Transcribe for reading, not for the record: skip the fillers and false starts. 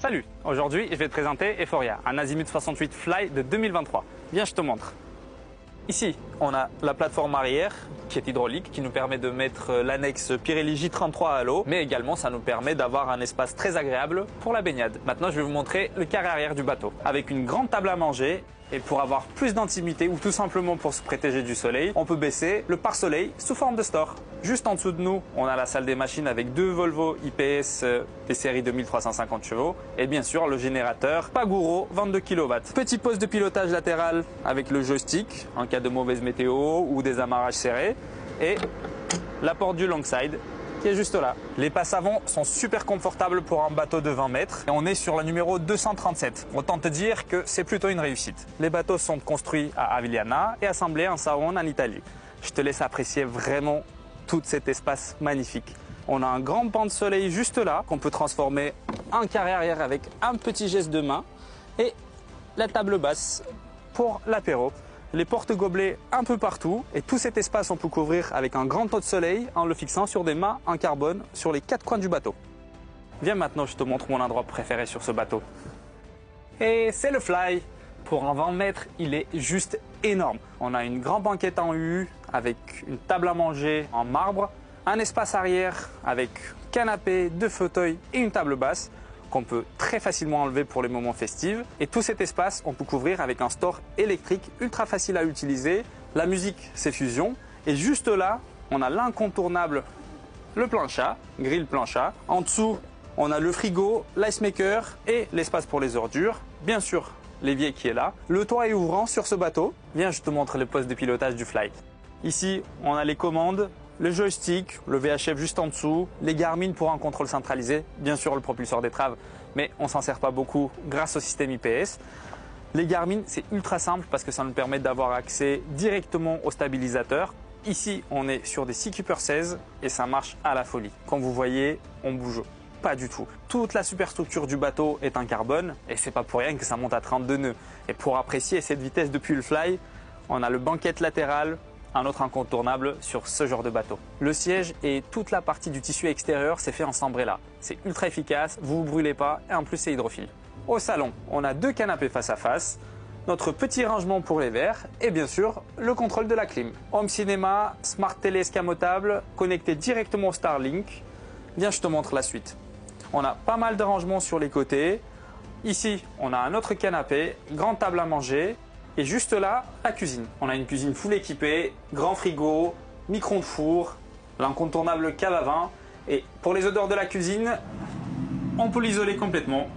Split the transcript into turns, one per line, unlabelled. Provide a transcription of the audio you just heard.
Salut, aujourd'hui je vais te présenter Euphoria, un Azimut 68 Fly de 2023. Viens, je te montre. Ici, on a la plateforme arrière qui est hydraulique, qui nous permet de mettre l'annexe Pirelli J33 à l'eau, mais également ça nous permet d'avoir un espace très agréable pour la baignade. Maintenant, je vais vous montrer le carré arrière du bateau, avec une grande table à manger. Et pour avoir plus d'intimité ou tout simplement pour se protéger du soleil, on peut baisser le pare-soleil sous forme de store. Juste en dessous de nous, on a la salle des machines avec deux Volvo IPS des séries 2350 chevaux et bien sûr le générateur Paguro 22 kW. Petit poste de pilotage latéral avec le joystick en cas de mauvaise météo ou des amarrages serrés et la porte du longside qui est juste là. Les passes avant sont super confortables pour un bateau de 20 mètres. Et on est sur la numéro 237. Autant te dire que c'est plutôt une réussite. Les bateaux sont construits à Avigliana et assemblés en Saone en Italie. Je te laisse apprécier vraiment tout cet espace magnifique. On a un grand banc de soleil juste là qu'on peut transformer en carré arrière avec un petit geste de main et la table basse pour l'apéro. Les porte-gobelets un peu partout et tout cet espace on peut couvrir avec un grand taux de soleil en le fixant sur des mâts en carbone sur les quatre coins du bateau. Viens maintenant, je te montre mon endroit préféré sur ce bateau. Et c'est le Fly. Pour un 20 mètres, il est juste énorme. On a une grande banquette en U avec une table à manger en marbre, un espace arrière avec canapé, deux fauteuils et une table basse qu'on peut très facilement enlever pour les moments festifs. Et tout cet espace, on peut couvrir avec un store électrique ultra facile à utiliser. La musique, c'est Fusion. Et juste là, on a l'incontournable, le plancha, grill plancha. En dessous, on a le frigo, l'ice maker et l'espace pour les ordures. Bien sûr, l'évier qui est là. Le toit est ouvrant sur ce bateau. Viens, je te montre le poste de pilotage du Fly. Ici, on a les commandes, le joystick, le VHF juste en dessous, les Garmin pour un contrôle centralisé, bien sûr le propulseur d'étrave, mais on s'en sert pas beaucoup grâce au système IPS. Les Garmin, c'est ultra simple parce que ça nous permet d'avoir accès directement au stabilisateur. Ici, on est sur des Seakeeper 16 et ça marche à la folie. Comme vous voyez, on bouge pas du tout. Toute la superstructure du bateau est en carbone et c'est pas pour rien que ça monte à 32 nœuds. Et pour apprécier cette vitesse depuis le Fly, on a le banquette latéral, un autre incontournable sur ce genre de bateau. Le siège et toute la partie du tissu extérieur, c'est fait en Sambrella. C'est ultra efficace, vous ne vous brûlez pas et en plus c'est hydrophile. Au salon, on a deux canapés face à face, notre petit rangement pour les verres et bien sûr le contrôle de la clim. Home cinéma, smart télé escamotable, connecté directement au Starlink. Viens, je te montre la suite. On a pas mal de rangements sur les côtés. Ici, on a un autre canapé, grande table à manger. Et juste là, la cuisine. On a une cuisine full équipée, grand frigo, micro-ondes four, l'incontournable cave à vin. Et pour les odeurs de la cuisine, on peut l'isoler complètement.